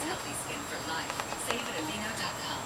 healthy skin for life. Save at Aveeno.com.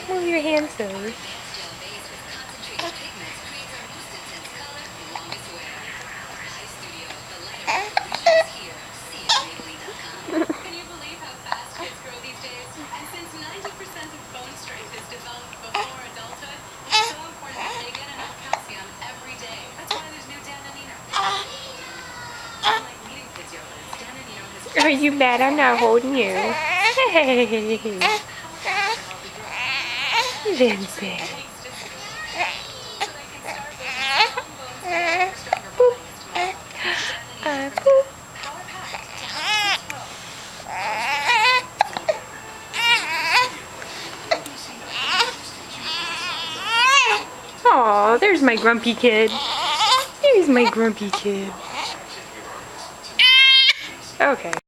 Move your hands, Zoe. Can you believe how fast kids grow these days? And since 90% of bone strength is developed before adulthood, it's so important that they get enough calcium every day. That's why there's new Danonino. Unlike eating kids' yogurts, Danonino has... Are you mad I'm not holding you? Hey, Vincent. Boop. Aw, there's my grumpy kid. There's my grumpy kid. Okay.